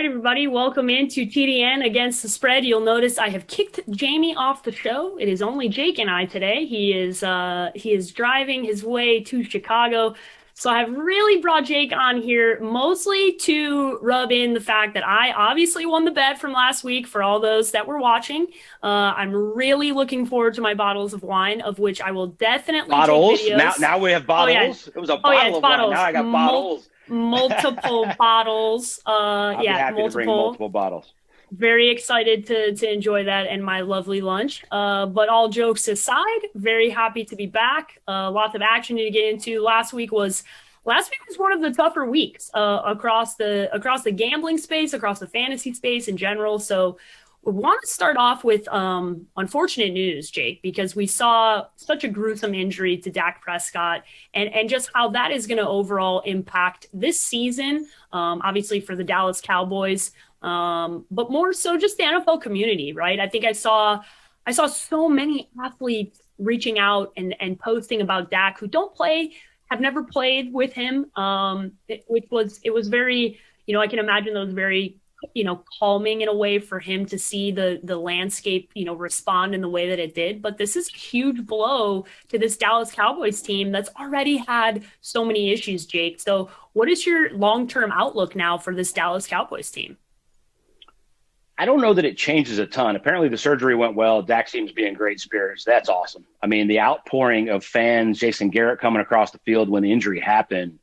everybody. Welcome into TDN Against the Spread. You'll notice I have kicked Jamie off the show. It is only Jake and I today. He is driving his way to Chicago. So I've really brought Jake on here mostly to rub in the fact that I obviously won the bet from last week for all those that were watching. I'm really looking forward to my bottles of wine, of which I will definitely take Bottles. Now, videos. now we have Oh yeah. bottles. It was a Oh yeah, bottle it's of wine. Now bottles. I got bottles. Multiple bottles. I'll be happy to bring Multiple. multiple bottles. Very excited to enjoy that and my lovely lunch. But all jokes aside, very happy to be back. Lots of action to get into. Last week was one of the tougher weeks across the gambling space, across the fantasy space in general. So we want to start off with unfortunate news, Jake, because we saw such a gruesome injury to Dak Prescott and just how that is going to overall impact this season, obviously for the Dallas Cowboys, but more so just the NFL community, right? I think I saw so many athletes reaching out and posting about Dak who don't play, have never played with him, it was very, I can imagine those very calming in a way for him to see the landscape, respond in the way that it did. But this is a huge blow to this Dallas Cowboys team that's already had so many issues, Jake. So what is your long-term outlook now for this Dallas Cowboys team? I don't know that it changes a ton. Apparently the surgery went well. Dak seems to be in great spirits. That's awesome. I mean, the outpouring of fans, Jason Garrett coming across the field when the injury happened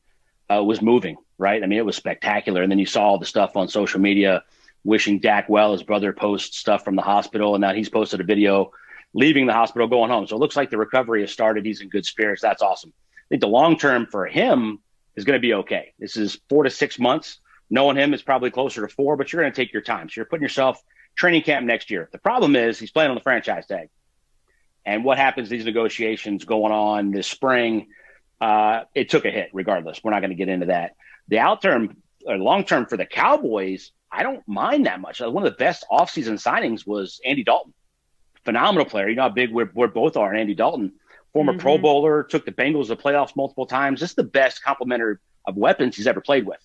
was moving, right? I mean, it was spectacular. And then you saw all the stuff on social media wishing Dak well. His brother posts stuff from the hospital, and now he's posted a video leaving the hospital, going home. So it looks like the recovery has started. He's in good spirits. That's awesome. I think the long term for him is going to be okay. This is 4 to 6 months. Knowing him is probably closer to 4, but you're going to take your time. So you're putting yourself training camp next year. The problem is he's playing on the franchise tag. And what happens, these negotiations going on this spring, it took a hit regardless. We're not going to get into that. The long term for the Cowboys, I don't mind that much. One of the best offseason signings was Andy Dalton. Phenomenal player. You know how big we're both are. And Andy Dalton, former Pro Bowler, took the Bengals to playoffs multiple times. This is the best complementary of weapons he's ever played with.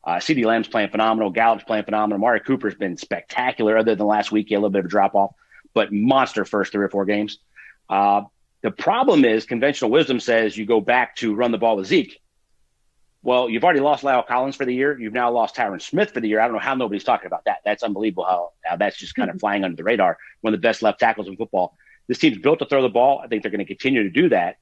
CeeDee Lamb's playing phenomenal. Gallup's playing phenomenal. Amari Cooper's been spectacular other than last week. He had a little bit of a drop-off, but monster first 3 or 4 games. The problem is conventional wisdom says you go back to run the ball with Zeke. Well, you've already lost Lyle Collins for the year. You've now lost Tyron Smith for the year. I don't know how nobody's talking about that. That's unbelievable how that's just kind of flying under the radar. One of the best left tackles in football. This team's built to throw the ball. I think they're going to continue to do that.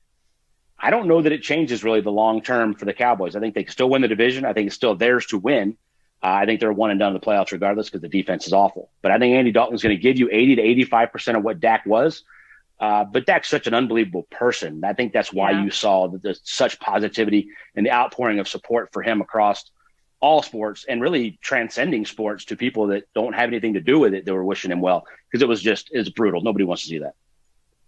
I don't know that it changes really the long term for the Cowboys. I think they can still win the division. I think it's still theirs to win. I think they're one and done in the playoffs regardless because the defense is awful. But I think Andy Dalton's going to give you 80 to 85% of what Dak was. But Dak's such an unbelievable person. I think that's why you saw there's such positivity and the outpouring of support for him across all sports and really transcending sports to people that don't have anything to do with it. They were wishing him well because it's brutal. Nobody wants to see that.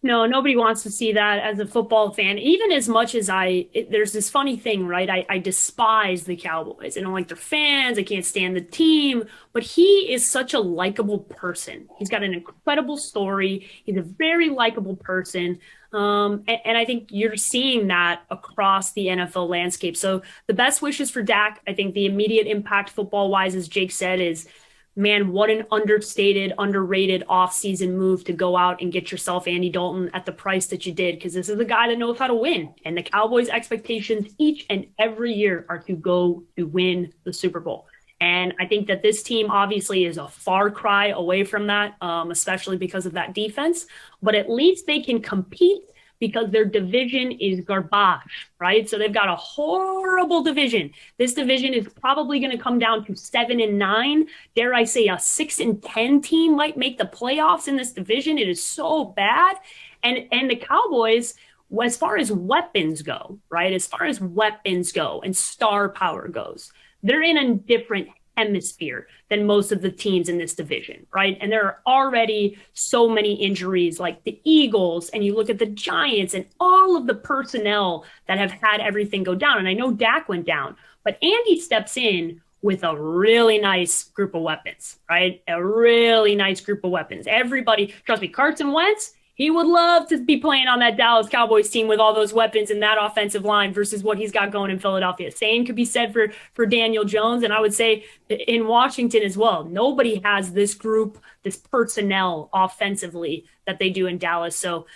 No, nobody wants to see that as a football fan. Even as much as there's this funny thing, right? I despise the Cowboys. I don't like their fans. I can't stand the team. But he is such a likable person. He's got an incredible story. He's a very likable person. And I think you're seeing that across the NFL landscape. So the best wishes for Dak. I think the immediate impact football-wise, as Jake said, is man, what an understated, underrated offseason move to go out and get yourself Andy Dalton at the price that you did, because this is a guy that knows how to win. And the Cowboys' expectations each and every year are to go to win the Super Bowl. And I think that this team obviously is a far cry away from that, especially because of that defense. But at least they can compete because their division is garbage, right? So they've got a horrible division. This division is probably going to come down to 7-9. Dare I say a 6-10 team might make the playoffs in this division. It is so bad. And the Cowboys, as far as weapons go, right? As far as weapons go and star power goes, they're in a different hemisphere than most of the teams in this division, right? And there are already so many injuries like the Eagles, and you look at the Giants and all of the personnel that have had everything go down. And I know Dak went down, but Andy steps in with a really nice group of weapons, right? A really nice group of weapons. Everybody, trust me, Carson Wentz, He would love to be playing on that Dallas Cowboys team with all those weapons and that offensive line versus what he's got going in Philadelphia. Same could be said for Daniel Jones, and I would say in Washington as well. Nobody has this group, this personnel offensively that they do in Dallas. So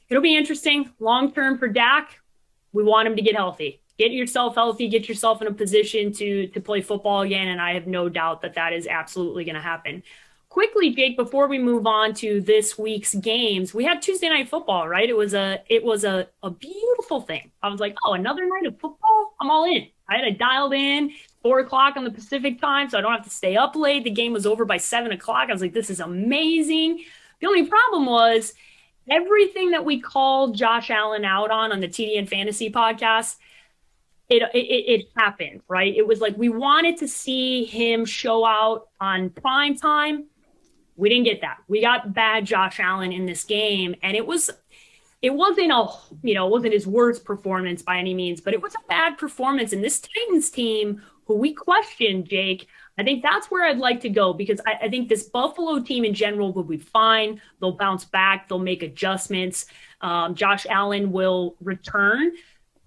it'll be interesting long term for Dak. We want him to get healthy. Get yourself healthy, get yourself in a position to play football again, and I have no doubt that that is absolutely going to happen. Quickly, Jake, before we move on to this week's games, we had Tuesday night football, right? It was a beautiful thing. I was like, oh, another night of football? I'm all in. I had it dialed in 4 o'clock on the Pacific time, so I don't have to stay up late. The game was over by 7 o'clock. I was like, this is amazing. The only problem was everything that we called Josh Allen out on the TDN Fantasy podcast, it happened, right? It was like we wanted to see him show out on prime time. We didn't get that. We got bad Josh Allen in this game, and it wasn't it wasn't his worst performance by any means, but it was a bad performance. And this Titans team, who we questioned, Jake, I think that's where I'd like to go because I think this Buffalo team in general will be fine. They'll bounce back. They'll make adjustments. Josh Allen will return.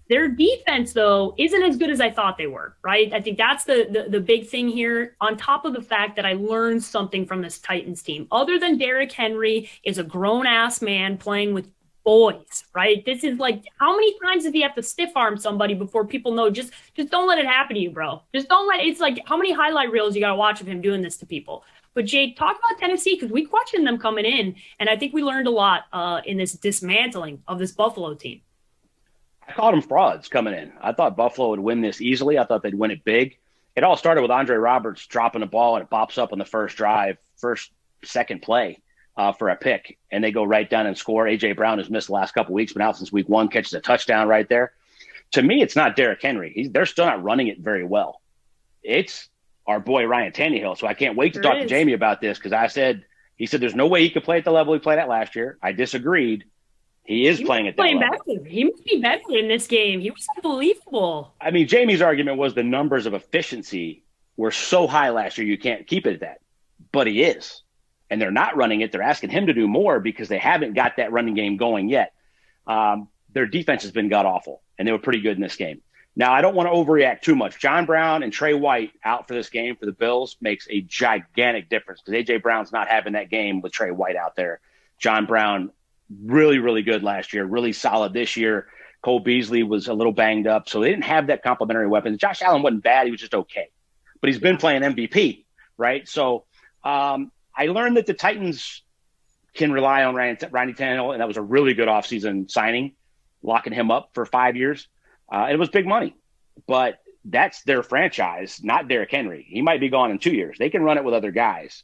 Their defense, though, isn't as good as I thought they were, right? I think that's the big thing here, on top of the fact that I learned something from this Titans team. Other than Derrick Henry is a grown-ass man playing with boys, right? This is like, how many times does he have to stiff-arm somebody before people know, just don't let it happen to you, bro. Just don't let it. It's like, how many highlight reels you got to watch of him doing this to people? But, Jake, talk about Tennessee, because we questioned them coming in, and I think we learned a lot in this dismantling of this Buffalo team. I called them frauds coming in. I thought Buffalo would win this easily. I thought they'd win it big. It all started with Andre Roberts dropping the ball, and it bops up on the second play for a pick, and they go right down and score. A.J. Brown has missed the last couple of weeks, but out since week 1, catches a touchdown right there. To me, it's not Derrick Henry. They're still not running it very well. It's our boy Ryan Tannehill. So I can't wait to talk to Jamie about this, because he said there's no way he could play at the level he played at last year. I disagreed. He is playing at that level. Better. He must be better in this game. He was unbelievable. I mean, Jamie's argument was the numbers of efficiency were so high last year you can't keep it at that. But he is. And they're not running it. They're asking him to do more because they haven't got that running game going yet. Their defense has been god-awful, and they were pretty good in this game. Now, I don't want to overreact too much. John Brown and Trey White out for this game for the Bills makes a gigantic difference, because A.J. Brown's not having that game with Trey White out there. John Brown, really, really good last year, really solid this year. Cole Beasley was a little banged up, so they didn't have that complementary weapon. Josh Allen wasn't bad. He was just okay. But he's been playing MVP, right? So I learned that the Titans can rely on Randy Tannehill, and that was a really good offseason signing, locking him up for 5 years. It was big money, but that's their franchise, not Derrick Henry. He might be gone in 2 years. They can run it with other guys.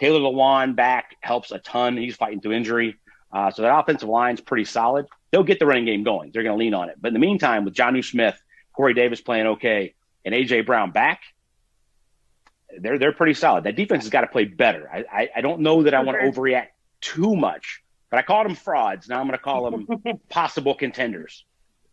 Taylor Lewan back helps a ton. He's fighting through injury. So that offensive line's pretty solid. They'll get the running game going. They're going to lean on it. But in the meantime, with Jonnu Smith, Corey Davis playing okay, and A.J. Brown back, they're pretty solid. That defense has got to play better. I don't know that I want to overreact too much, but I called them frauds. Now I'm going to call them possible contenders.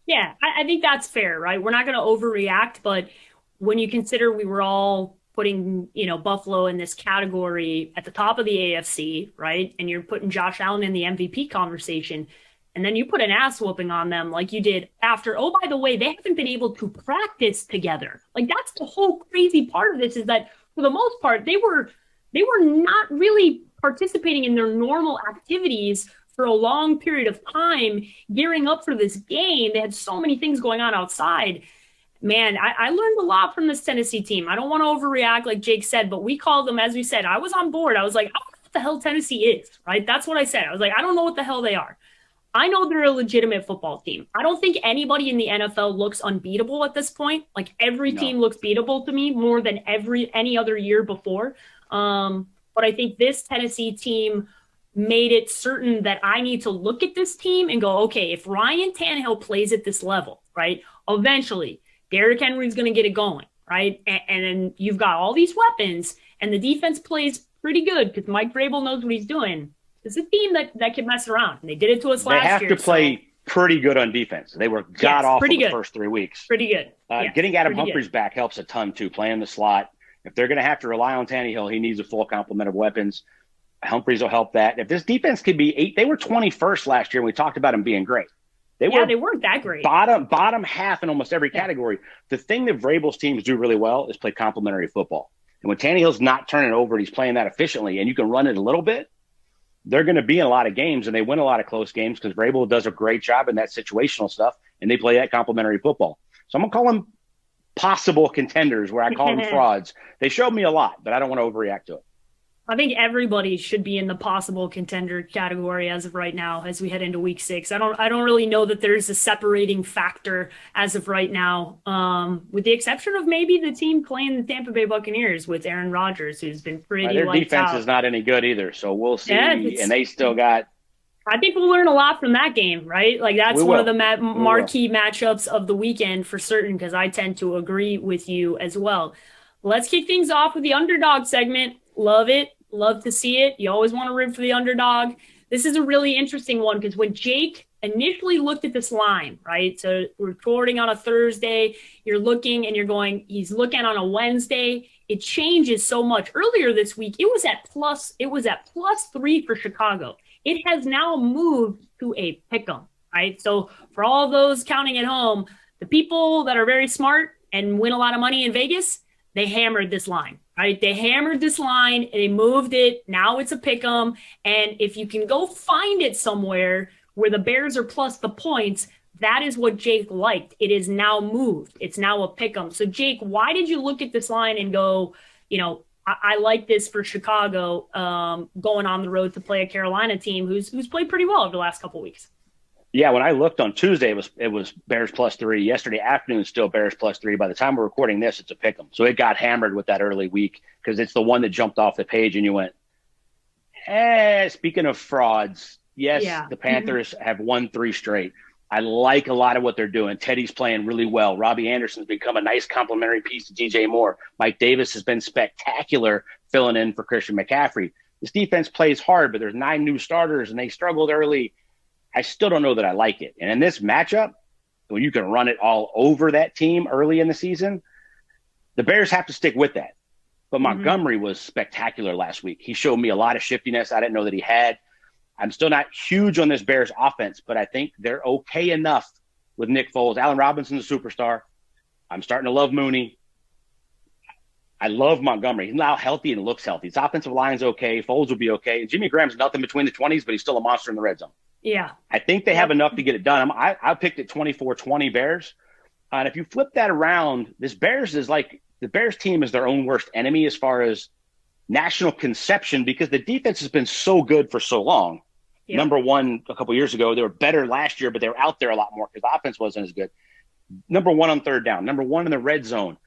Yeah, I think that's fair, right? We're not going to overreact, but when you consider we were all putting, Buffalo in this category at the top of the AFC, right? And you're putting Josh Allen in the MVP conversation, and then you put an ass whooping on them like you did after. Oh, by the way, they haven't been able to practice together. Like, that's the whole crazy part of this, is that for the most part, they were not really participating in their normal activities for a long period of time, gearing up for this game. They had so many things going on outside. Man, I learned a lot from this Tennessee team. I don't want to overreact, like Jake said, but we called them, as we said, I was on board. I was like, I don't know what the hell Tennessee is, right? That's what I said. I was like, I don't know what the hell they are. I know they're a legitimate football team. I don't think anybody in the NFL looks unbeatable at this point. Like, every team looks beatable to me more than any other year before. But I think this Tennessee team made it certain that I need to look at this team and go, okay, if Ryan Tannehill plays at this level, right, eventually Derrick Henry's going to get it going, right? And then you've got all these weapons, and the defense plays pretty good because Mike Vrabel knows what he's doing. It's a team that can mess around, and they did it to us last year. They have to play pretty good on defense. They were god-awful the first 3 weeks. Pretty good. Getting Adam Humphries back helps a ton, too, playing the slot. If they're going to have to rely on Tannehill, he needs a full complement of weapons. Humphreys will help that. If this defense could be eight, they were 21st last year, and we talked about them being great. They Yeah, were they weren't that great. bottom half in almost every Yeah. category. The thing that Vrabel's teams do really well is play complementary football. And when Tannehill's not turning over and he's playing that efficiently, and you can run it a little bit, they're going to be in a lot of games, and they win a lot of close games because Vrabel does a great job in that situational stuff, and they play that complementary football. So I'm going to call them possible contenders where I call them frauds. They showed me a lot, but I don't want to overreact to it. I think everybody should be in the possible contender category as of right now, as we head into week 6. I don't really know that there's a separating factor as of right now, with the exception of maybe the team playing the Tampa Bay Buccaneers with Aaron Rodgers, who's been pretty Their lights defense out. is not any good either, so we'll see. Yeah, And they still got. I think we'll learn a lot from that game, right? Like that's We one of will. the We will. marquee matchups of the weekend for certain, because I tend to agree with you as well. Let's kick things off with the underdog segment. Love it. Love to see it. You always want to root for the underdog. This is a really interesting one because when Jake initially looked at this line, right? So we're recording on a Thursday, you're looking and you're going, he's looking on a Wednesday. It changes so much. Earlier this week, it was at +3 for Chicago. It has now moved to a pick'em, right? So for all those counting at home, the people that are very smart and win a lot of money in Vegas, they hammered this line, right? They hammered this line, they moved it. Now it's a pick 'em. And if you can go find it somewhere where the Bears are plus the points, that is what Jake liked. It is now moved. It's now a pick 'em. So Jake, why did you look at this line and go, I like this for Chicago, going on the road to play a Carolina team who's played pretty well over the last couple of weeks? Yeah, when I looked on Tuesday, it was Bears +3. Yesterday afternoon, still Bears +3. By the time we're recording this, it's a pick 'em. So it got hammered with that early week because it's the one that jumped off the page, and you went, Speaking of frauds, yes, Yeah. the Panthers have won 3 straight. I like a lot of what they're doing. Teddy's playing really well. Robbie Anderson's become a nice complementary piece to DJ Moore. Mike Davis has been spectacular filling in for Christian McCaffrey. This defense plays hard, but there's 9 new starters, and they struggled early. I still don't know that I like it. And in this matchup, when you can run it all over that team early in the season, the Bears have to stick with that. But Montgomery was spectacular last week. He showed me a lot of shiftiness I didn't know that he had. I'm still not huge on this Bears offense, but I think they're okay enough with Nick Foles. Allen Robinson's a superstar. I'm starting to love Mooney. I love Montgomery. He's now healthy and looks healthy. His offensive line's okay. Foles will be okay. Jimmy Graham's nothing between the 20s, but he's still a monster in the red zone. Yeah. I think they have enough to get it done. I picked it 24-20 Bears. And if you flip that around, this Bears is like the Bears team is their own worst enemy as far as national conception because the defense has been so good for so long. Yeah. Number one, a couple years ago, they were better last year, but they were out there a lot more because the offense wasn't as good. Number one on third down, number one in the red zone.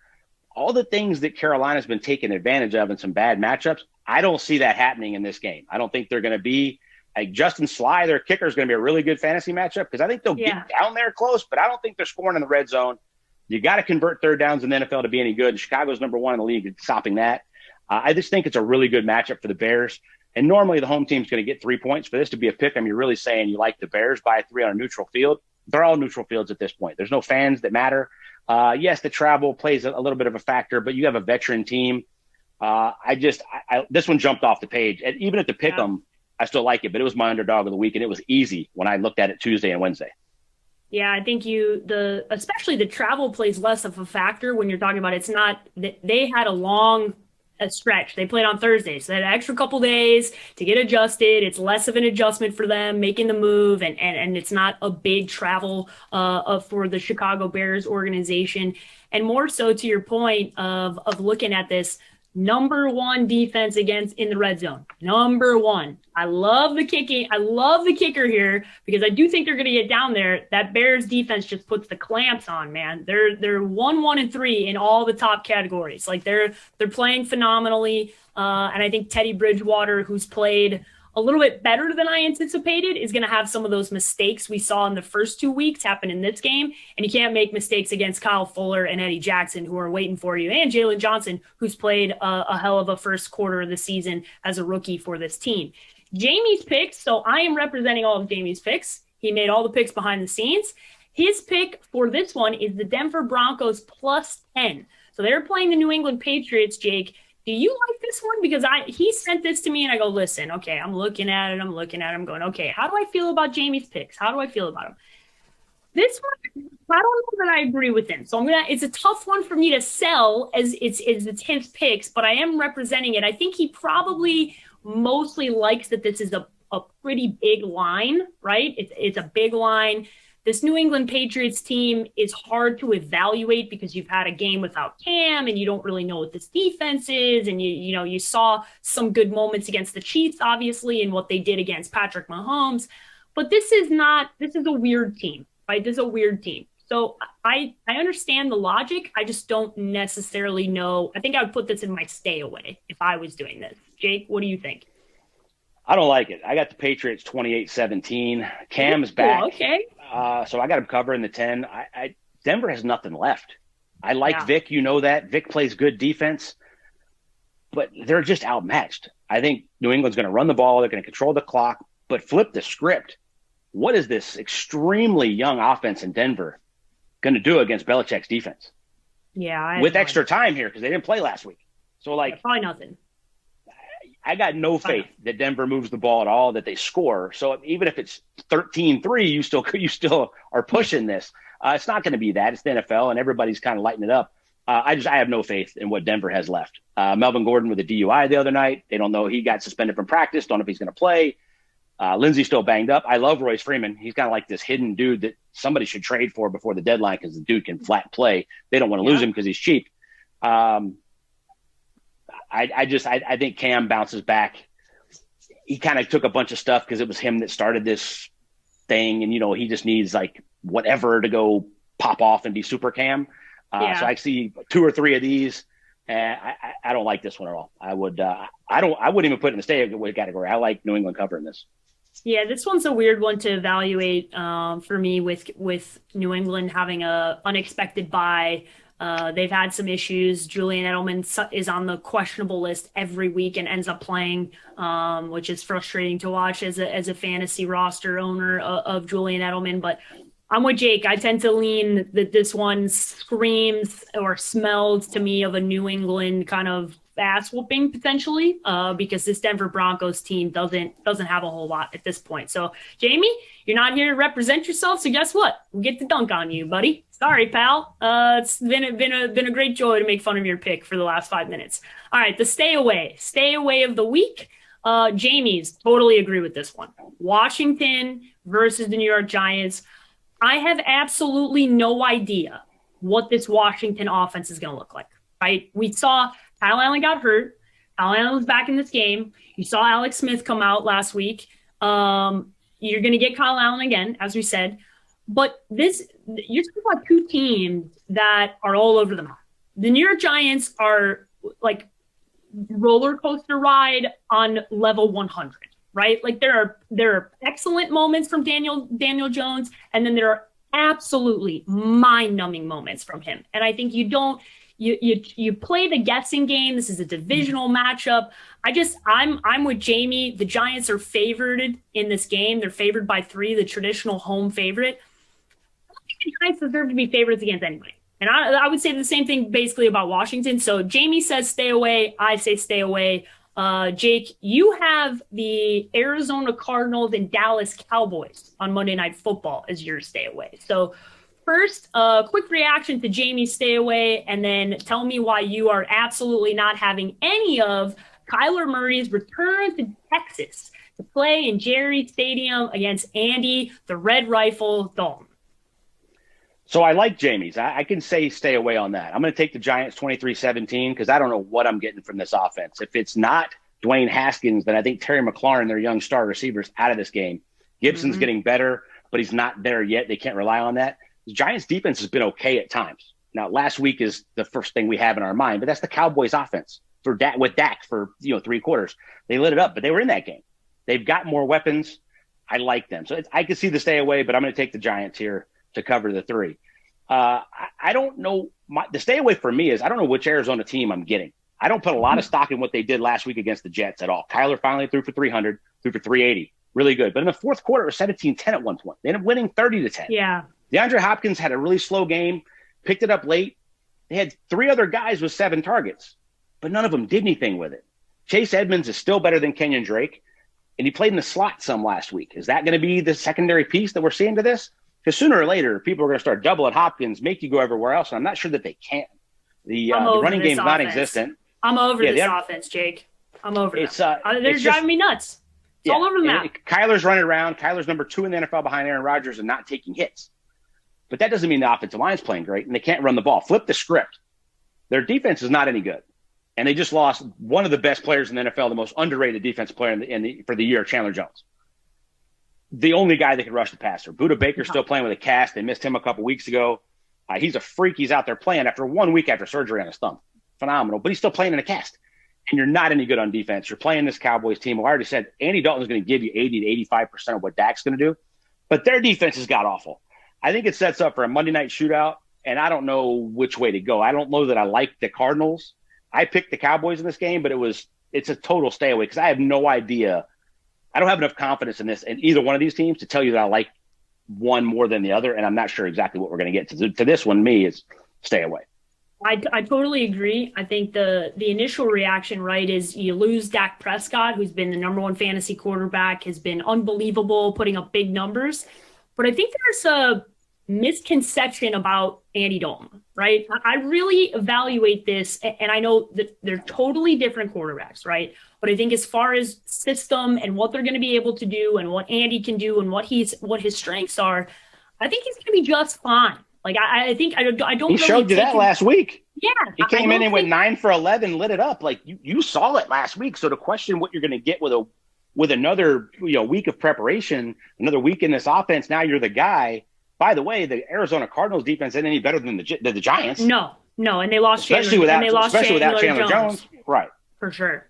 All the things that Carolina's been taking advantage of in some bad matchups, I don't see that happening in this game. I don't think they're going to be like Justin Sly, their kicker, is going to be a really good fantasy matchup because I think they'll get down there close, but I don't think they're scoring in the red zone. You got to convert third downs in the NFL to be any good. Chicago's number one in the league at stopping that. I just think it's a really good matchup for the Bears. And normally the home team's going to get 3 points. For this to be a pick 'em, you're really saying you like the Bears by 3 on a neutral field. They're all neutral fields at this point. There's no fans that matter. Yes, the travel plays a little bit of a factor, but you have a veteran team. This one jumped off the page. And even at the pick 'em, I still like it, but it was my underdog of the week, and it was easy when I looked at it Tuesday and Wednesday. Yeah, I think especially the travel plays less of a factor when you're talking about it's not they had a stretch. They played on Thursday, so they had an extra couple days to get adjusted. It's less of an adjustment for them making the move, and it's not a big travel for the Chicago Bears organization. And more so to your point of looking at this, number one defense against in the red zone. Number one. I love the kicking. I love the kicker here because I do think they're going to get down there. That Bears defense just puts the clamps on, man. They're 1-1-3 in all the top categories. Like they're playing phenomenally. And I think Teddy Bridgewater, who's played a little bit better than I anticipated, is going to have some of those mistakes we saw in the first 2 weeks happen in this game. And you can't make mistakes against Kyle Fuller and Eddie Jackson, who are waiting for you, and Jalen Johnson, who's played a hell of a first quarter of the season as a rookie for this team. Jamie's picks, so I am representing all of Jamie's picks. He made all the picks behind the scenes. His pick for this one is the Denver Broncos +10. So they're playing the New England Patriots, Jake. Do you like this one? Because he sent this to me and I go, listen, okay, I'm looking at it, I'm going, okay, how do I feel about Jamie's picks? How do I feel about him? This one, I don't know that I agree with him. So it's a tough one for me to sell as it's his picks, but I am representing it. I think he probably mostly likes that this is a pretty big line, right? It's a big line. This New England Patriots team is hard to evaluate because you've had a game without Cam and you don't really know what this defense is. And you saw some good moments against the Chiefs, obviously, and what they did against Patrick Mahomes. But this is a weird team, right? This is a weird team. So I understand the logic. I just don't necessarily know. I think I would put this in my stay away if I was doing this. Jake, what do you think? I don't like it. I got the Patriots 28-17. Cam's back. Okay. So I got him covering the 10. Denver has nothing left. I like Yeah. Vic. You know that. Vic plays good defense, but they're just outmatched. I think New England's going to run the ball. They're going to control the clock, but flip the script. What is this extremely young offense in Denver going to do against Belichick's defense? Yeah. With extra time here because they didn't play last week. So, Probably nothing. I got no faith that Denver moves the ball at all, that they score. So even if it's 13-3, you still are pushing this. It's not going to be that. It's the NFL, and everybody's kind of lighting it up. I have no faith in what Denver has left. Melvin Gordon with a DUI the other night. They don't know. He got suspended from practice. Don't know if he's going to play. Lindsey's still banged up. I love Royce Freeman. He's kind of like this hidden dude that somebody should trade for before the deadline because the dude can flat play. They don't want to lose him because he's cheap. I think Cam bounces back. He kind of took a bunch of stuff because it was him that started this thing. And, he just needs like whatever to go pop off and be super Cam. So I see 2 or 3 of these. And I don't like this one at all. I wouldn't even put it in the stay away category. I like New England covering this. Yeah, this one's a weird one to evaluate for me with New England having a unexpected bye. They've had some issues. Julian Edelman is on the questionable list every week and ends up playing, which is frustrating to watch as a fantasy roster owner of Julian Edelman. But I'm with Jake. I tend to lean that this one screams or smells to me of a New England kind of ass whooping potentially, because this Denver Broncos team doesn't have a whole lot at this point. So Jamie, you're not here to represent yourself. So guess what? We'll get the dunk on you, buddy. Sorry, pal. It's been a great joy to make fun of your pick for the last 5 minutes. All right, the stay away of the week. Jamie's totally agree with this one. Washington versus the New York Giants. I have absolutely no idea what this Washington offense is going to look like, right? We saw Kyle Allen got hurt. Kyle Allen was back in this game. You saw Alex Smith come out last week. You're going to get Kyle Allen again, as we said. But you're talking about 2 teams that are all over the map. The New York Giants are like roller coaster ride on level 100. Right? Like there are excellent moments from Daniel Jones, and then there are absolutely mind-numbing moments from him. And I think you play the guessing game. This is a divisional matchup. I'm with Jamie. The Giants are favored in this game. They're favored by 3, the traditional home favorite. I don't think the Giants deserve to be favorites against anybody. And I would say the same thing basically about Washington. So Jamie says stay away. I say stay away. Jake, you have the Arizona Cardinals and Dallas Cowboys on Monday Night Football as your stay away. So first, quick reaction to Jamie's stay away, and then tell me why you are absolutely not having any of Kyler Murray's return to Texas to play in Jerry Stadium against Andy, the Red Rifle Dalton. So I like Jamie's. I can say stay away on that. I'm going to take the Giants 23-17 because I don't know what I'm getting from this offense. If it's not Dwayne Haskins, then I think Terry McLaurin, their young star receivers, out of this game. Gibson's getting better, but he's not there yet. They can't rely on that. The Giants' defense has been okay at times. Now, last week is the first thing we have in our mind, but that's the Cowboys' offense with Dak for 3 quarters. They lit it up, but they were in that game. They've got more weapons. I like them. So I can see the stay away, but I'm going to take the Giants here to cover the 3. I don't know. The stay away for me is I don't know which Arizona team I'm getting. I don't put a lot of stock in what they did last week against the Jets at all. Kyler finally threw for 300, threw for 380. Really good. But in the fourth quarter, it was 17-10 at one point. They ended up winning 30-10. Yeah. DeAndre Hopkins had a really slow game, picked it up late. They had 3 other guys with 7 targets. but none of them did anything with it. Chase Edmonds is still better than Kenyon Drake, and he played in the slot some last week. Is that going to be the secondary piece that we're seeing to this? Because sooner or later, people are going to start doubling Hopkins, make you go everywhere else, and I'm not sure that they can. The running game's non-existent. I'm over this offense, Jake. I'm over it. They're driving me nuts. It's all over the map. Kyler's running around. Kyler's number 2 in the NFL behind Aaron Rodgers and not taking hits. But that doesn't mean the offensive line's playing great, and they can't run the ball. Flip the script. Their defense is not any good. And they just lost one of the best players in the NFL, the most underrated defensive player for the year, Chandler Jones. The only guy that could rush the passer. Budda Baker's still playing with a cast. They missed him a couple weeks ago. He's a freak. He's out there playing after 1 week after surgery on his thumb. Phenomenal. But he's still playing in a cast. And you're not any good on defense. You're playing this Cowboys team. I already said Andy Dalton's going to give you 80 to 85% of what Dak's going to do. But their defense has got awful. I think it sets up for a Monday night shootout, and I don't know which way to go. I don't know that I like the Cardinals. I picked the Cowboys in this game, but it's a total stay away because I have no idea. I don't have enough confidence in either one of these teams to tell you that I like one more than the other, and I'm not sure exactly what we're going to get. To this one, is stay away. I totally agree. I think the initial reaction, right, is you lose Dak Prescott, who's been the number 1 fantasy quarterback, has been unbelievable, putting up big numbers. But I think there's a misconception about Andy Dalton, right? I really evaluate this, and I know that they're totally different quarterbacks, right? But I think as far as system and what they're going to be able to do and what Andy can do and what his strengths are, I think he's going to be just fine. Like, I think I don't. He showed you that last week. Yeah, he came in and went 9 for 11, lit it up. Like you saw it last week. So to question what you're going to get with another week of preparation, another week in this offense, now you're the guy. By the way, the Arizona Cardinals defense isn't any better than the Giants. No, and they lost especially without Chandler Jones. Right, for sure.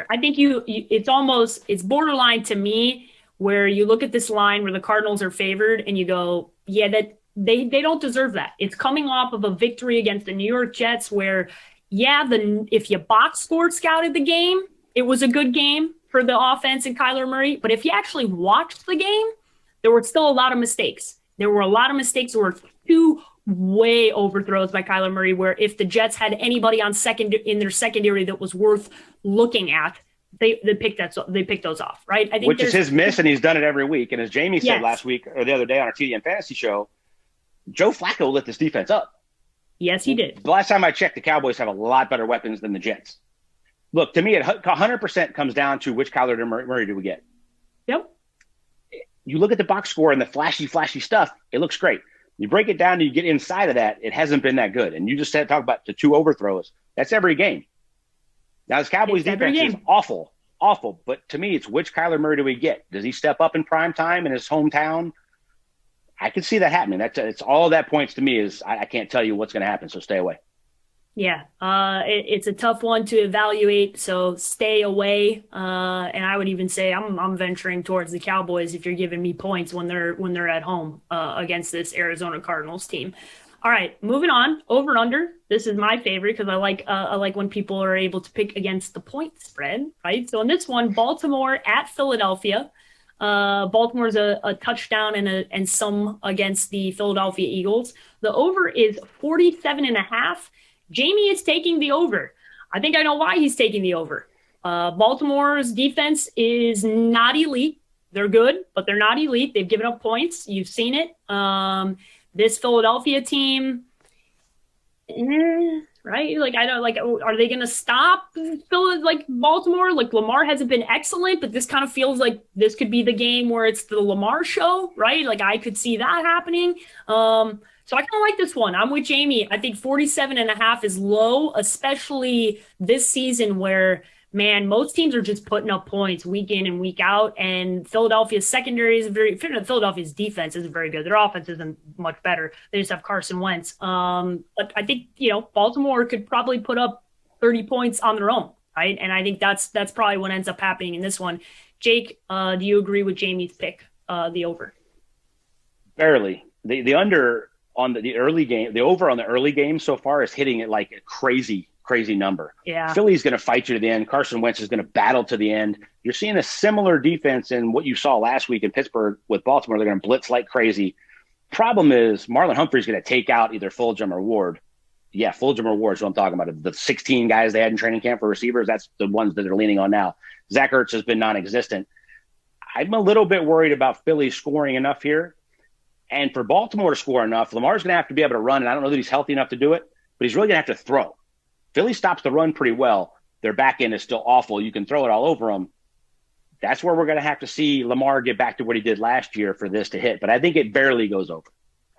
I think it's borderline to me where you look at this line where the Cardinals are favored and you go, yeah, that. They don't deserve that. It's coming off of a victory against the New York Jets where, if you box score scouted the game, it was a good game for the offense and Kyler Murray. But if you actually watched the game, there were still a lot of mistakes. There were 2 way overthrows by Kyler Murray where if the Jets had anybody in their secondary that was worth looking at, they picked those off, right? I think which is his miss, and he's done it every week. And as Jamie said last week or the other day on our TDN Fantasy Show, Joe Flacco lit this defense up. Yes, he did. The last time I checked, the Cowboys have a lot better weapons than the Jets. Look, to me, it 100% comes down to which Kyler Murray do we get. Yep. You look at the box score and the flashy stuff, it looks great. You break it down and you get inside of that, it hasn't been that good. And you just talk about the 2 overthrows. That's every game. Now, this Cowboys defense is awful. But to me, it's which Kyler Murray do we get? Does he step up in prime time in his hometown? I can see that happening. It's all that points to me is I can't tell you what's going to happen, so stay away. Yeah, it's a tough one to evaluate, so stay away. And I would even say I'm venturing towards the Cowboys if you're giving me points when they're at home against this Arizona Cardinals team. All right, moving on. Over under. This is my favorite because I like when people are able to pick against the point spread, right? So in this one, Baltimore at Philadelphia. Baltimore's a touchdown and some against the Philadelphia Eagles. The over is 47.5. Jamie is taking the over. I think I know why he's taking the over. Baltimore's defense is not elite. They're good, but they're not elite. They've given up points. You've seen it. This Philadelphia team, right? Like, I don't like, are they going to stop Baltimore? Like, Lamar hasn't been excellent, but this kind of feels like this could be the game where it's the Lamar show, right? Like, I could see that happening. So I kind of like this one. I'm with Jamie. I think 47.5 is low, especially this season where, man, most teams are just putting up points week in and week out. And Philadelphia's secondary is Philadelphia's defense isn't very good. Their offense isn't much better. They just have Carson Wentz. But I think, Baltimore could probably put up 30 points on their own, right? And I think that's probably what ends up happening in this one. Jake, do you agree with Jamie's pick, the over? Barely. The under on the early game, the over on the early game so far is hitting it like a crazy number. Yeah. Philly's going to fight you to the end. Carson Wentz is going to battle to the end. You're seeing a similar defense in what you saw last week in Pittsburgh with Baltimore. They're going to blitz like crazy. Problem is Marlon Humphrey's going to take out either Fulgham or Ward. Yeah, Fulgham Awards, what I'm talking about. The 16 guys they had in training camp for receivers, that's the ones that they're leaning on now. Zach Ertz has been non-existent. I'm a little bit worried about Philly scoring enough here. And for Baltimore to score enough, Lamar's going to have to be able to run, and I don't know that he's healthy enough to do it, but he's really going to have to throw. Philly stops the run pretty well. Their back end is still awful. You can throw it all over them. That's where we're going to have to see Lamar get back to what he did last year for this to hit. But I think it barely goes over.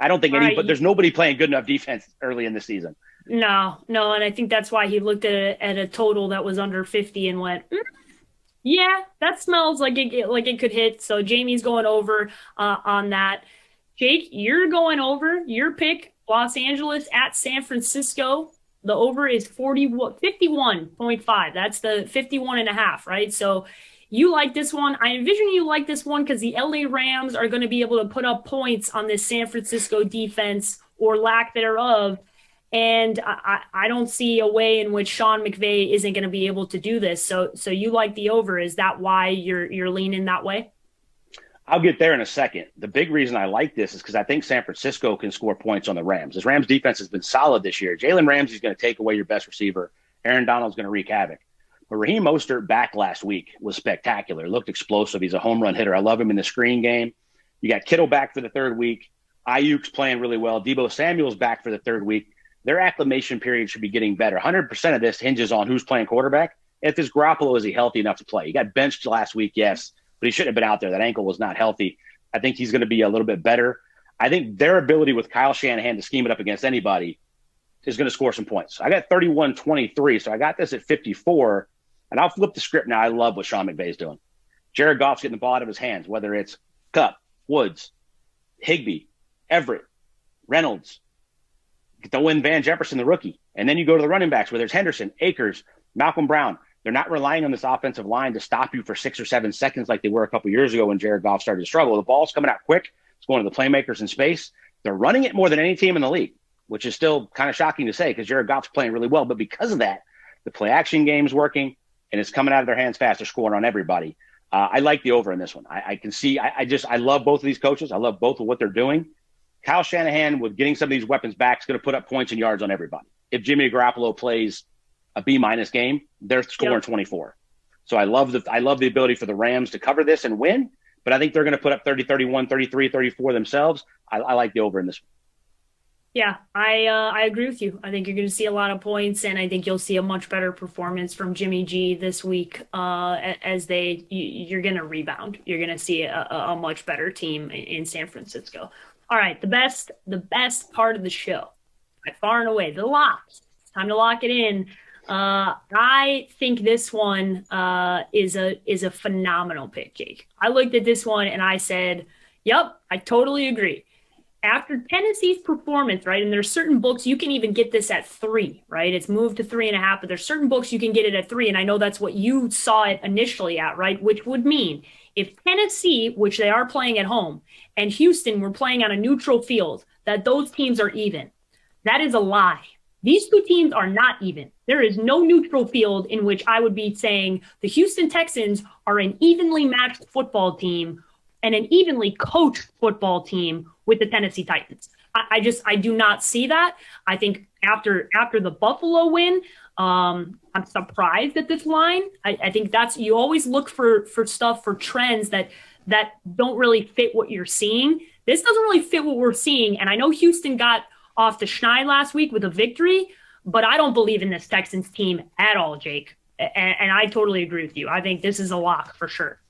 I don't think but there's nobody playing good enough defense early in the season. No, no, and I think that's why he looked at a total that was under 50 and went, yeah, that smells like it could hit. So Jamie's going over on that. Jake, you're going over your pick, Los Angeles at San Francisco. The over is 51.5. That's the 51 and a half, right? So you like this one. I envision you like this one because the LA Rams are going to be able to put up points on this San Francisco defense or lack thereof. And I don't see a way in which Sean McVay isn't going to be able to do this. So you like the over. Is that why you're leaning that way? I'll get there in a second. The big reason I like this is because I think San Francisco can score points on the Rams. This Rams defense has been solid this year. Jalen Ramsey's going to take away your best receiver. Aaron Donald's going to wreak havoc. But Raheem Mostert back last week was spectacular. Looked explosive. He's a home run hitter. I love him in the screen game. You got Kittle back for the third week. Ayuk's playing really well. Deebo Samuel's back for the third week. Their acclimation period should be getting better. 100% of this hinges on who's playing quarterback. If this Garoppolo, is he healthy enough to play? He got benched last week, yes, but he shouldn't have been out there. That ankle was not healthy. I think he's going to be a little bit better. I think their ability with Kyle Shanahan to scheme it up against anybody is going to score some points. I got 31-23, so I got this at 54, and I'll flip the script now. I love what Sean McVay is doing. Jared Goff's getting the ball out of his hands, whether it's Kupp, Woods, Higbee, Everett, Reynolds, throw in Van Jefferson, the rookie. And then you go to the running backs where there's Henderson, Akers, Malcolm Brown. They're not relying on this offensive line to stop you for 6 or 7 seconds like they were a couple years ago when Jared Goff started to struggle. The ball's coming out quick. It's going to the playmakers in space. They're running it more than any team in the league, which is still kind of shocking to say because Jared Goff's playing really well. But because of that, the play action game's working and it's coming out of their hands fast. They're scoring on everybody. I like the over in this one. I can see, I love both of these coaches. I love both of what they're doing. Kyle Shanahan, with getting some of these weapons back, is going to put up points and yards on everybody. If Jimmy Garoppolo plays a B- game, they're scoring 24. So I love the ability for the Rams to cover this and win, but I think they're going to put up 30, 31, 33, 34 themselves. I like the over in this one. Yeah, I agree with you. I think you're going to see a lot of points, and I think you'll see a much better performance from Jimmy G this week as you're going to rebound. You're going to see a much better team in San Francisco. All right, the best part of the show, by far and away, the locks. It's time to lock it in. I think this one is a phenomenal pick, Jake. I looked at this one and I said, "Yep, I totally agree." After Tennessee's performance, right, and there's certain books you can even get this at 3, right? It's moved to 3.5, but there's certain books you can get it at 3, and I know that's what you saw it initially at, right? Which would mean if Tennessee, which they are playing at home, and Houston were playing on a neutral field, that those teams are even. That is a lie. These two teams are not even. There is no neutral field in which I would be saying the Houston Texans are an evenly matched football team and an evenly coached football team with the Tennessee Titans. I do not see that. I think after the Buffalo win, I'm surprised at this line. I think that's, you always look for stuff, for trends that don't really fit what you're seeing. This doesn't really fit what we're seeing. And I know Houston got off the schneid last week with a victory, but I don't believe in this Texans team at all, Jake. And I totally agree with you. I think this is a lock for sure.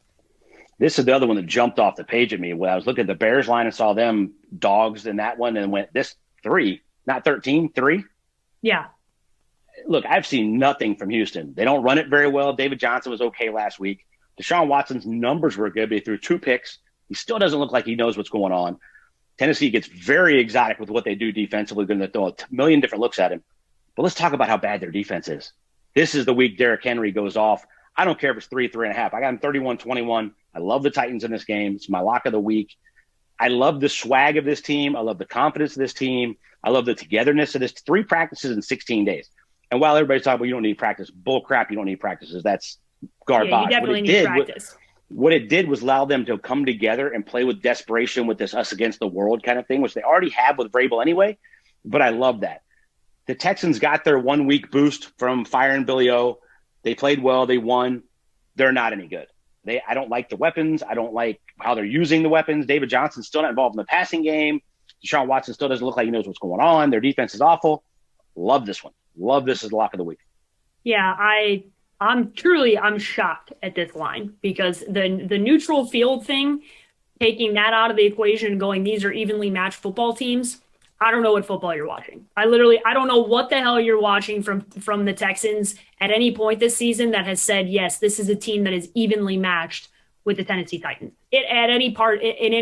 This is the other one that jumped off the page at me when I was looking at the Bears line and saw them dogs in that one and went, this 3, not 13, 3. Yeah. Look, I've seen nothing from Houston. They don't run it very well. David Johnson was okay last week. Deshaun Watson's numbers were good, but he threw 2 picks. He still doesn't look like he knows what's going on. Tennessee gets very exotic with what they do defensively. They're going to throw a million different looks at him. But let's talk about how bad their defense is. This is the week Derrick Henry goes off. I don't care if it's 3, 3.5. I got him 31-21. I love the Titans in this game. It's my lock of the week. I love the swag of this team. I love the confidence of this team. I love the togetherness of this. 3 practices in 16 days. And while everybody's talking about you don't need practice, bull crap, you don't need practices. That's garbage. Yeah, you definitely need practice. What it did was allow them to come together and play with desperation with this us against the world kind of thing, which they already have with Vrabel anyway. But I love that. The Texans got their 1 week boost from firing Billy O. They played well. They won. They're not any good. I don't like the weapons. I don't like how they're using the weapons. David Johnson's still not involved in the passing game. Deshaun Watson still doesn't look like he knows what's going on. Their defense is awful. Love this one. Love this as the lock of the week. Yeah, I'm shocked at this line because the neutral field thing, taking that out of the equation and going, these are evenly matched football teams. I don't know what football you're watching. I don't know what the hell you're watching from the Texans at any point this season that has said, yes, this is a team that is evenly matched with the Tennessee Titans. At any part, in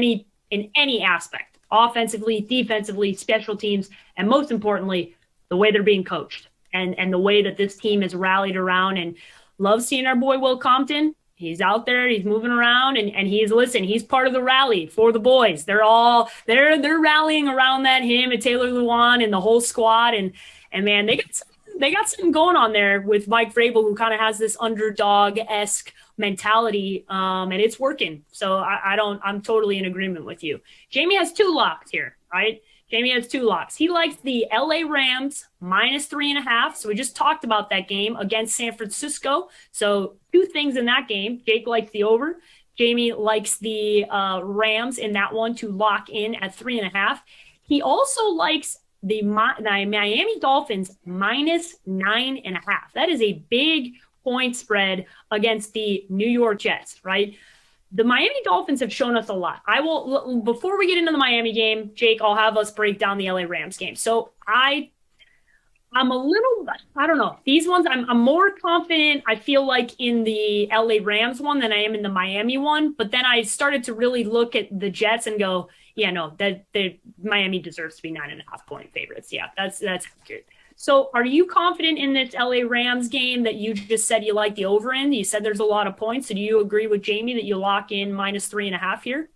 any aspect, offensively, defensively, special teams, and most importantly, the way they're being coached and the way that this team is rallied around. And love seeing our boy Will Compton. He's out there, he's moving around, and he's part of the rally for the boys. They're rallying around him and Taylor Lewan and the whole squad. And man, they got something going on there with Mike Vrabel, who kind of has this underdog-esque mentality, and it's working. So I'm totally in agreement with you. Jamie has 2 locks here, right? Jamie has 2 locks. He likes the LA Rams -3.5. So we just talked about that game against San Francisco. So 2 things in that game. Jake likes the over. Jamie likes the Rams in that one to lock in at 3.5. He also likes the Miami Dolphins -9.5. That is a big point spread against the New York Jets, right? The Miami Dolphins have shown us a lot. Before we get into the Miami game, Jake, I'll have us break down the LA Rams game. So I'm a little, I don't know. These ones, I'm more confident, I feel like, in the LA Rams one than I am in the Miami one. But then I started to really look at the Jets and go, yeah, no, Miami deserves to be 9.5 point favorites. Yeah, that's accurate. So are you confident in this LA Rams game that you just said you like the over in? You said there's a lot of points. So do you agree with Jamie that you lock in -3.5 here?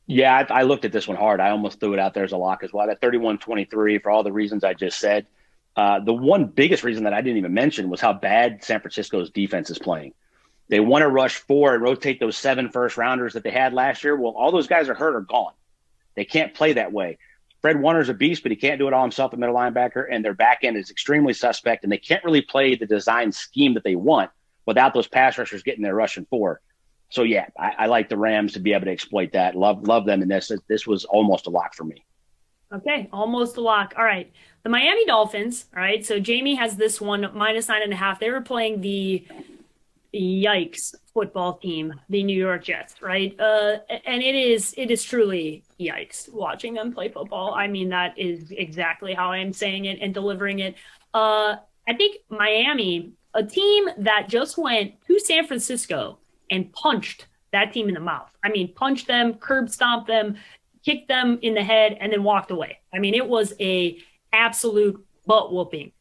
Yeah, I looked at this one hard. I almost threw it out there as a lock as well. At 31-23 for all the reasons I just said. The one biggest reason that I didn't even mention was how bad San Francisco's defense is playing. They want to rush 4 and rotate those 7 first-rounders that they had last year. Well, all those guys are hurt or gone. They can't play that way. Fred Warner's a beast, but he can't do it all himself at middle linebacker, and their back end is extremely suspect, and they can't really play the design scheme that they want without those pass rushers getting their rushing 4. So, yeah, I like the Rams to be able to exploit that. Love them in this. This was almost a lock for me. Okay, almost a lock. All right. The Miami Dolphins, all right, so Jamie has this one -9.5. They were playing the yikes football team, the New York Jets, right? And it is truly yikes watching them play football. I mean, that is exactly how I'm saying it and delivering it. I think Miami, a team that just went to San Francisco and punched that team in the mouth. I mean, punched them, curb stomped them, kicked them in the head, and then walked away. I mean, it was a absolute butt whooping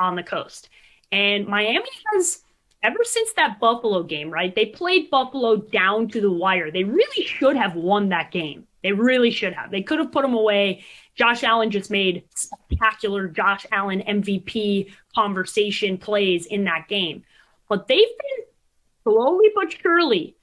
on the coast. And Miami has, ever since that Buffalo game, right? They played Buffalo down to the wire. They really should have won that game. They really should have. They could have put them away. Josh Allen just made spectacular Josh Allen MVP conversation plays in that game. But they've been slowly but surely.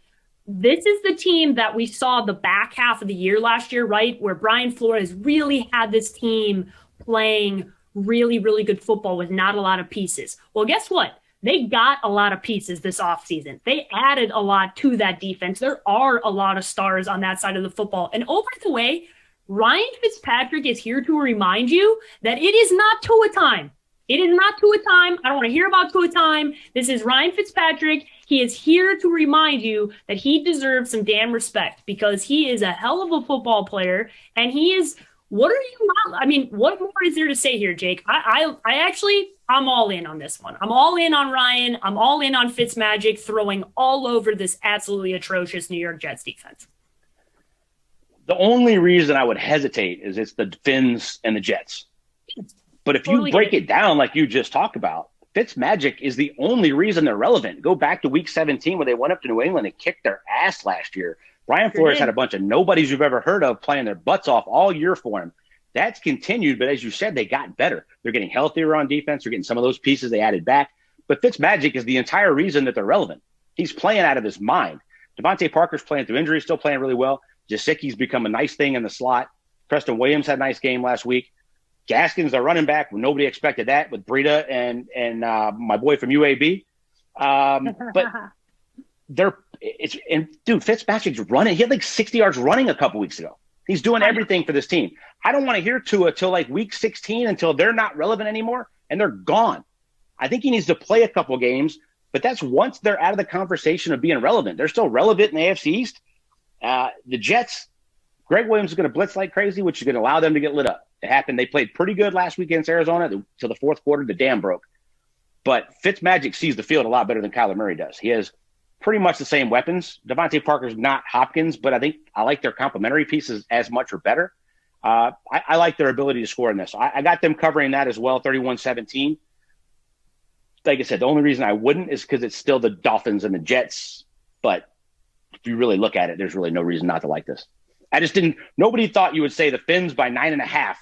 This is the team that we saw the back half of the year last year, right? Where Brian Flores really had this team playing really, really good football with not a lot of pieces. Well, guess what? They got a lot of pieces this offseason. They added a lot to that defense. There are a lot of stars on that side of the football. And oh, by the way, Ryan Fitzpatrick is here to remind you that it is not Tua time. It is not Tua time. I don't want to hear about Tua time. This is Ryan Fitzpatrick. He is here to remind you that he deserves some damn respect because he is a hell of a football player. And he is, what are you not? I mean, what more is there to say here, Jake? I'm all in on this one. I'm all in on Ryan. I'm all in on Fitzmagic throwing all over this absolutely atrocious New York Jets defense. The only reason I would hesitate is it's the Finns and the Jets. But if you break it down like you just talked about, Fitzmagic is the only reason they're relevant. Go back to week 17 where they went up to New England and kicked their ass last year. Brian Flores had a bunch of nobodies you've ever heard of playing their butts off all year for him. That's continued, but as you said, they got better. They're getting healthier on defense. They're getting some of those pieces they added back. But Fitzmagic is the entire reason that they're relevant. He's playing out of his mind. Devontae Parker's playing through injury, still playing really well. Jasicki's become a nice thing in the slot. Preston Williams had a nice game last week. Gaskins, their running back, nobody expected that with Breida and my boy from UAB. But dude, Fitzmagic's running. He had like 60 yards running a couple weeks ago. He's doing everything for this team. I don't want to hear Tua till like week 16 until they're not relevant anymore and they're gone. I think he needs to play a couple games, but that's once they're out of the conversation of being relevant. They're still relevant in the AFC East. The Jets, Greg Williams is going to blitz like crazy, which is going to allow them to get lit up. It happened. They played pretty good last week against Arizona till the fourth quarter. The dam broke. But Fitzmagic sees the field a lot better than Kyler Murray does. He has pretty much the same weapons. Devontae Parker's not Hopkins, but I think I like their complementary pieces as much or better. I like their ability to score in this. I got them covering that as well, 31-17. Like I said, the only reason I wouldn't is because it's still the Dolphins and the Jets. But if you really look at it, there's really no reason not to like this. Nobody thought you would say the Fins by 9.5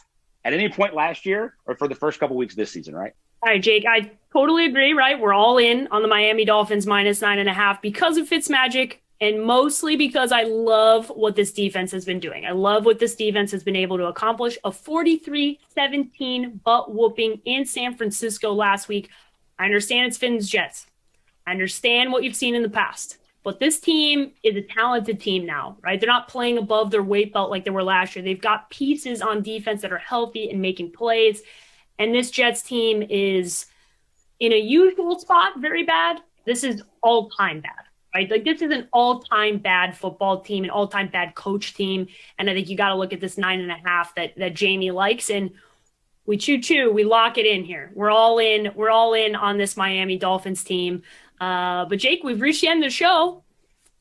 at any point last year or for the first couple weeks this season, right? All right, Jake, I totally agree, right? We're all in on the Miami Dolphins minus 9.5 because of Fitzmagic and mostly because I love what this defense has been doing. I love what this defense has been able to accomplish. A 43-17 butt whooping in San Francisco last week. I understand it's Fins Jets. I understand what you've seen in the past. But this team is a talented team now, right? They're not playing above their weight belt like they were last year. They've got pieces on defense that are healthy and making plays. And this Jets team is in a usual spot, very bad. This is all-time bad, right? Like this is an all-time bad football team, an all-time bad coach team. And I think you got to look at this 9.5 that Jamie likes. And we we lock it in here. We're all in on this Miami Dolphins team. But Jake, we've reached the end of the show.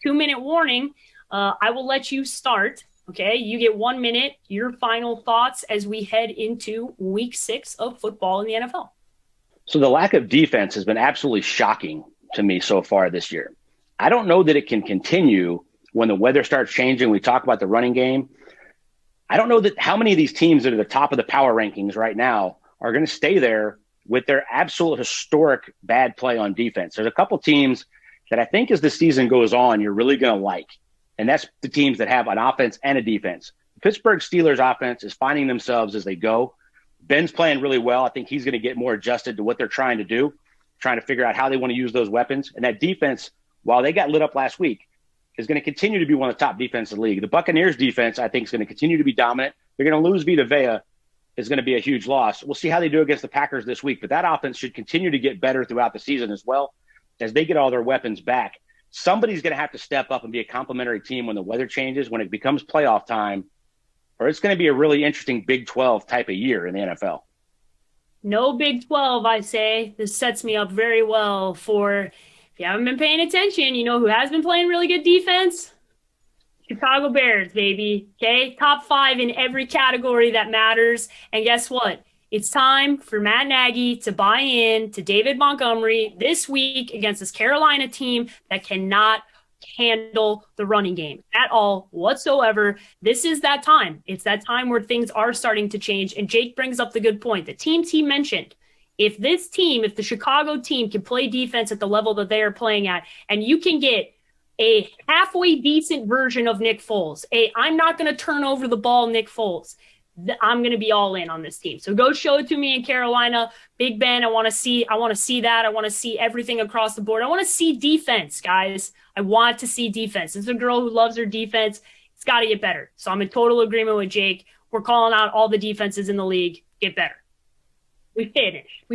2-minute warning. I will let you start. Okay, you get 1 minute, your final thoughts as we head into week 6 of football in the NFL. So the lack of defense has been absolutely shocking to me so far this year. I don't know that it can continue when the weather starts changing. We talk about the running game. I don't know that how many of these teams that are the top of the power rankings right now are going to stay there with their absolute historic bad play on defense. There's a couple teams that I think as the season goes on, you're really going to like. And that's the teams that have an offense and a defense. The Pittsburgh Steelers offense is finding themselves as they go. Ben's playing really well. I think he's going to get more adjusted to what they're trying to do, trying to figure out how they want to use those weapons. And that defense, while they got lit up last week, is going to continue to be one of the top defenses in the league. The Buccaneers defense, I think, is going to continue to be dominant. They're going to lose Vita Vea. Is going to be a huge loss. We'll see how they do against the Packers this week. But that offense should continue to get better throughout the season as well as they get all their weapons back. Somebody's going to have to step up and be a complementary team when the weather changes, when it becomes playoff time, or it's going to be a really interesting Big 12 type of year in the NFL. No Big 12, I say. This sets me up very well for, if you haven't been paying attention, you know who has been playing really good defense? Chicago Bears, baby. Okay, top 5 in every category that matters. And guess what? It's time for Matt Nagy to buy in to David Montgomery this week against this Carolina team that cannot handle the running game at all whatsoever. This is that time. It's that time where things are starting to change. And Jake brings up the good point. The teams he mentioned, if the Chicago team can play defense at the level that they are playing at, and you can get a halfway decent version of Nick Foles, I'm not going to turn over the ball Nick Foles, I'm going to be all in on this team. So go show it to me in Carolina. Big Ben, I want to see that. I want to see everything across the board. I want to see defense, guys. I want to see defense. This is a girl who loves her defense. It's got to get better. So I'm in total agreement with Jake. We're calling out all the defenses in the league. Get better. We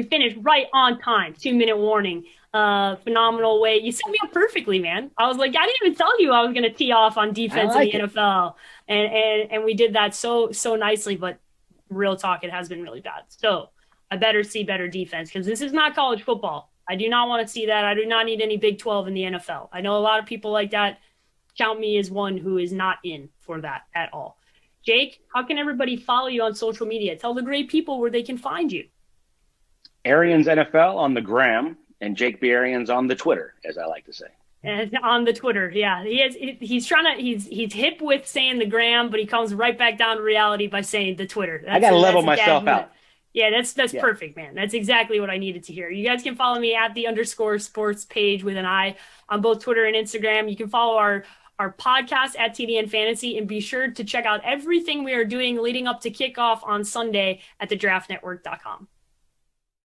finished right on time. 2-minute warning. Phenomenal way. You set me up perfectly, man. I was like, I didn't even tell you I was going to tee off on defense in the NFL. And we did that so nicely, but real talk, it has been really bad. So I better see better defense because this is not college football. I do not want to see that. I do not need any Big 12 in the NFL. I know a lot of people like that. Count me as one who is not in for that at all. Jake, how can everybody follow you on social media? Tell the great people where they can find you. Arians NFL on the gram and Jake B. Arians on the Twitter, as I like to say. And on the Twitter, yeah. He's hip with saying the gram, but he comes right back down to reality by saying the Twitter. I got to level myself out. Yeah, that's perfect, man. That's exactly what I needed to hear. You guys can follow me at _sports page with an I on both Twitter and Instagram. You can follow our podcast at TDN Fantasy, and be sure to check out everything we are doing leading up to kickoff on Sunday at thedraftnetwork.com.